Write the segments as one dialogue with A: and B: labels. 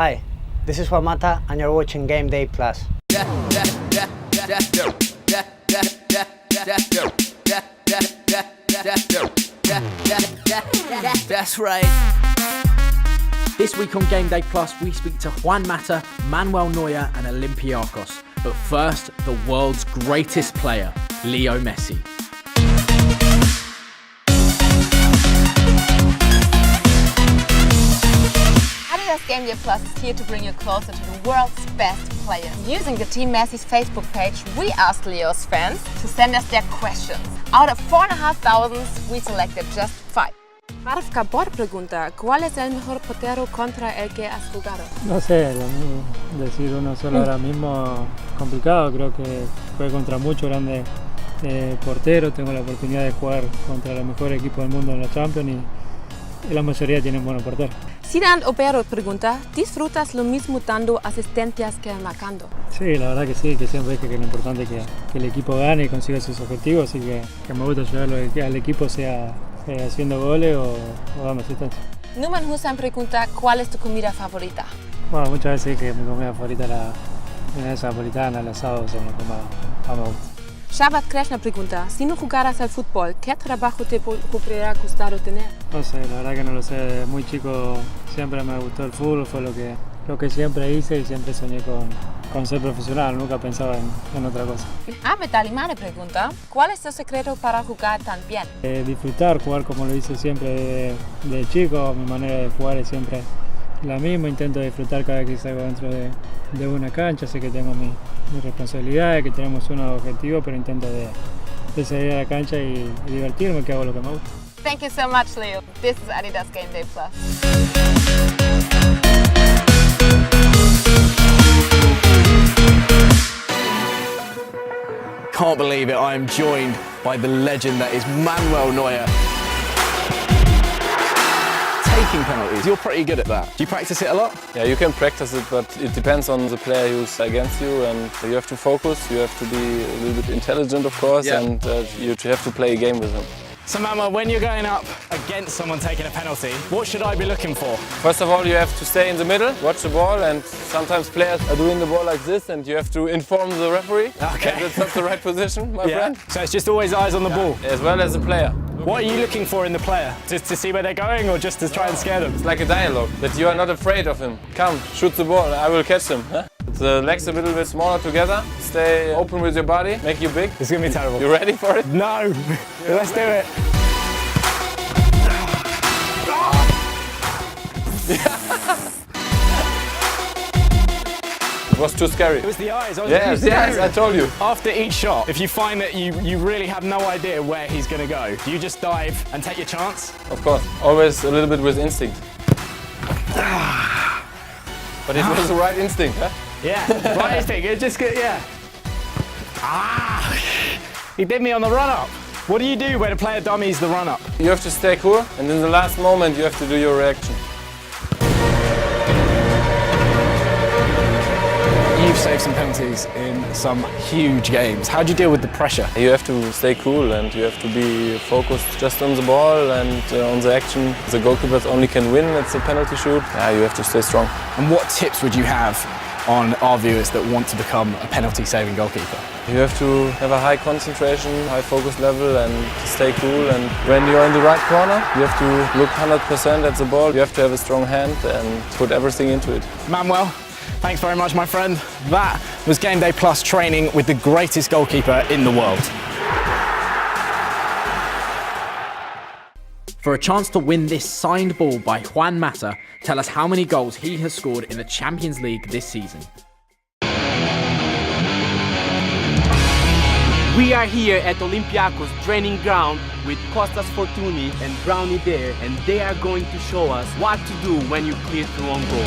A: Hi, this is Juan Mata and you're watching Game Day Plus.
B: That's right. This week on Game Day Plus, we speak to Juan Mata, Manuel Neuer and Olympiacos. But first, the world's greatest player, Leo Messi.
C: Adidas Game Day Plus is here to bring you closer to the world's best players. Using the Team Messi's Facebook page, we asked Leo's fans to send us their questions. Out of 4,500, we selected just 5. Marfka Bor pregunta, ¿cuál es el mejor portero contra el que has jugado?
D: No sé, decir uno solo ahora mismo complicado, creo que jugué contra muchos grandes porteros, tengo la oportunidad de jugar contra los mejores equipos del mundo en la Champions y la mayoría tienen buenos porteros.
C: Sinan Opero pregunta, ¿disfrutas lo mismo dando asistencias que marcando?
D: Sí, la verdad que sí, que siempre es que lo importante es que el equipo gane y consiga sus objetivos, así que me gusta ayudar al equipo, sea haciendo goles o dando asistencia.
C: Numan Hussein pregunta, ¿cuál es tu comida favorita?
D: Bueno, muchas veces que mi comida favorita es la milanesa napolitana, el asado, son lo que más me gusta.
C: Shabbat Krishna pregunta, si no jugaras al fútbol, ¿qué trabajo te hubiera gustado tener?
D: No sé, la verdad que no lo sé, desde muy chico siempre me gustó el fútbol, fue lo que siempre hice y siempre soñé con ser profesional, nunca pensaba en otra cosa.
C: Ahmed Alimane pregunta, ¿cuál es tu secreto para jugar tan bien?
D: Disfrutar, jugar como lo hice siempre de chico, mi manera de jugar es siempre la misma, intento disfrutar cada vez que salgo dentro de una cancha, sé que tengo mis responsabilidades, que tenemos unos objetivos, pero intento de salir a la cancha y divertirme, que hago lo que me gusta.
C: Thank you so much, Leo. This is Adidas Game Day Plus.
B: Can't believe it, I am joined by the legend that is Manuel Neuer. Taking penalties, you're pretty good at that. Do you practice it a lot?
E: Yeah, you can practice it, but it depends on the player who's against you, and you have to focus, you have to be a little bit intelligent, of course,
B: yeah.
E: And you have to play a game with him.
B: So Manuel, when you're going up against someone taking a penalty, what should I be looking for?
E: First of all, you have to stay in the middle, watch the ball, and sometimes players are doing the ball like this, and you have to inform the referee that it's not the right position, my friend.
B: So it's just always eyes on the ball?
E: As well as the player.
B: What are you looking for in the player? Just to see where they're going or just to try and scare them?
E: It's like a dialogue, that you are not afraid of him. Come, shoot the ball, I will catch him. Huh? The legs a little bit smaller together, stay open with your body, make you big.
B: It's going to be terrible.
E: You ready for it?
B: No! Let's do it.
E: It was too scary.
B: It was the eyes.
E: Yes, I told you.
B: After each shot, if you find that you really have no idea where he's going to go, do you just dive and take your chance?
E: Of course, always a little bit with instinct. But it was the right instinct, huh?
B: Yeah, right instinct. It's just good, yeah. He did me on the run-up. What do you do when a player dummies the run-up?
E: You have to stay cool, and in the last moment you have to do your reaction.
B: You've saved some penalties in some huge games. How do you deal with the pressure?
E: You have to stay cool and you have to be focused just on the ball and on the action. The goalkeepers only can win at the penalty shoot. Yeah, you have to stay strong.
B: And what tips would you have on our viewers that want to become a penalty-saving goalkeeper?
E: You have to have a high concentration, high focus level and stay cool. And when you're in the right corner, you have to look 100% at the ball. You have to have a strong hand and put everything into it.
B: Manuel, thanks very much, my friend. That was Game Day Plus training with the greatest goalkeeper in the world. For a chance to win this signed ball by Juan Mata, tell us how many goals he has scored in the Champions League this season.
F: We are here at Olympiacos training ground with Costas Fortuny and Brownie there, and they are going to show us what to do when you clear through on goal.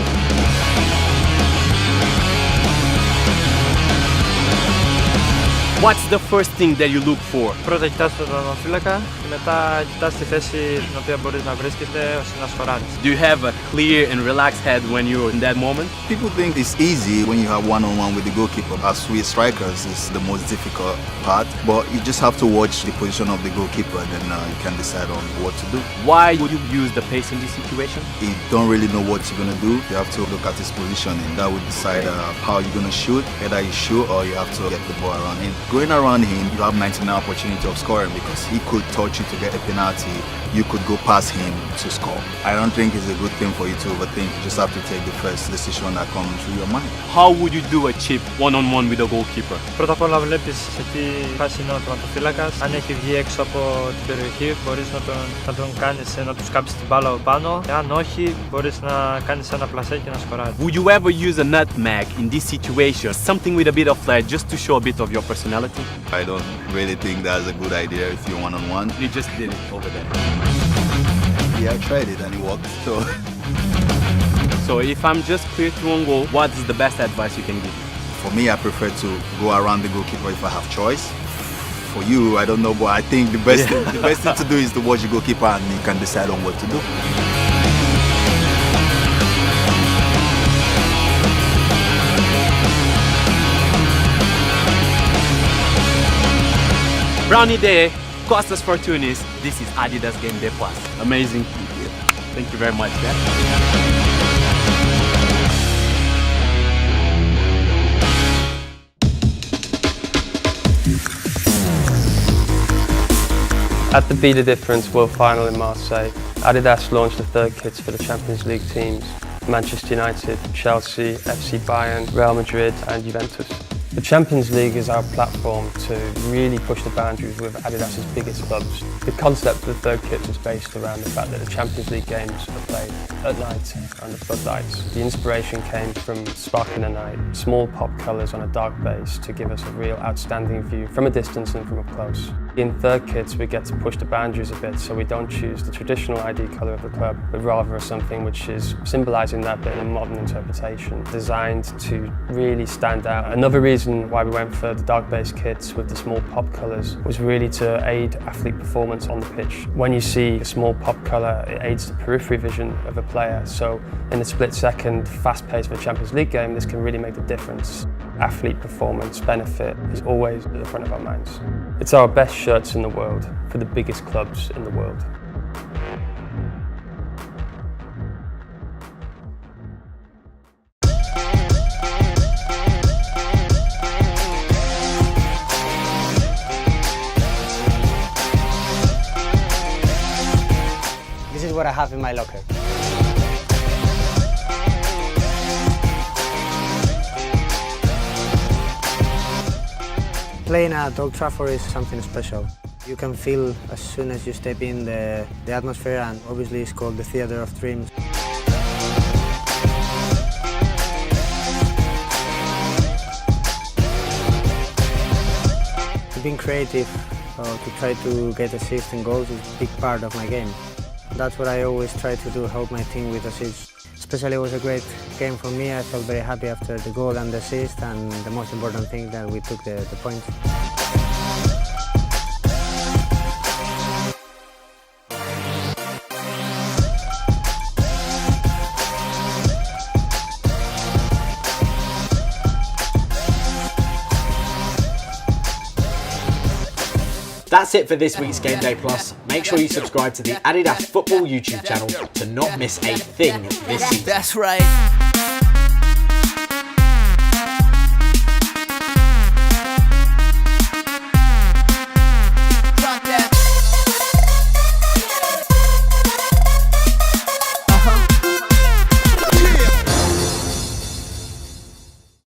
F: What's the first thing that you look for?
D: Πρώτα κοιτάς τον τερματοφύλακα, μετά κοιτάς τη θέση την οποία μπορείς να βρίσκεται ώστε να σκοράρεις.
F: Do you have a clear and relaxed head when you're in that moment?
G: People think it's easy when you have one-on-one with the goalkeeper. As we strikers, it's the most difficult part, but you just have to watch the position of the goalkeeper, then you can decide on what to do.
F: Why would you use the pace in this situation?
G: You don't really know what you're going to do. You have to look at his positioning. That would decide how you're going to shoot. Either you shoot or you have to get the ball around him. Going around him, you have 99 opportunity of scoring because he could touch you to get a penalty. You could go past him to score. I don't think it's a good thing for you to overthink. You just have to take the first decision that comes through your mind.
F: How would you do a chip one-on-one with a goalkeeper?
D: Πρώτα απ' όλα βλέπεις σε τι φάση είναι ο τερματοφύλακας. Αν έχει βγει έξω από την περιοχή, μπορείς να τον κάνεις, να του κάψεις την μπάλα από πάνω. Αν όχι, μπορείς να κάνεις ένα πλασέ και να σκοράρεις.
F: Would you ever use a nutmeg in this situation? Something with a bit of flair just to show a bit of your personality?
G: I don't really think that's a good idea if you're one-on-one.
F: You just did it over there.
G: Yeah, I tried it and it worked.
F: So if I'm just clear through on goal, what is the best advice you can give me?
G: For me, I prefer to go around the goalkeeper if I have choice. For you, I don't know, but I think the best thing to do is to watch the goalkeeper and you can decide on what to do.
F: Brownie Day, Costas Fortunis, this is Adidas Game Day Plus. Amazing. Thank you very much, man.
H: At the Be The Difference World Final in Marseille, Adidas launched the third kits for the Champions League teams: Manchester United, Chelsea, FC Bayern, Real Madrid and Juventus. The Champions League is our platform to really push the boundaries with Adidas's biggest clubs. The concept of the third kit was based around the fact that the Champions League games are played at night under floodlights. The inspiration came from Spark in the Night, small pop colours on a dark base to give us a real outstanding view from a distance and from up close. In third kits we get to push the boundaries a bit, so we don't choose the traditional ID colour of the club, but rather something which is symbolising that bit in a modern interpretation, designed to really stand out. Another reason why we went for the dark base kits with the small pop colours was really to aid athlete performance on the pitch. When you see a small pop colour, it aids the periphery vision of a player, so in the split second fast pace of a Champions League game, this can really make the difference. Athlete performance benefit is always at the front of our minds. It's our best shirts in the world for the biggest clubs in the world.
A: This is what I have in my locker. Playing at Old Trafford is something special. You can feel as soon as you step in the atmosphere, and obviously it's called the Theatre of Dreams. Being creative to try to get assists and goals is a big part of my game. That's what I always try to do, help my team with assists. Especially it was a great game for me. I felt very happy after the goal and the assist, and the most important thing that we took the points.
B: That's it for this week's Game Day Plus. Make sure you subscribe to the Adidas Football YouTube channel to not miss a thing this season.
I: That's right.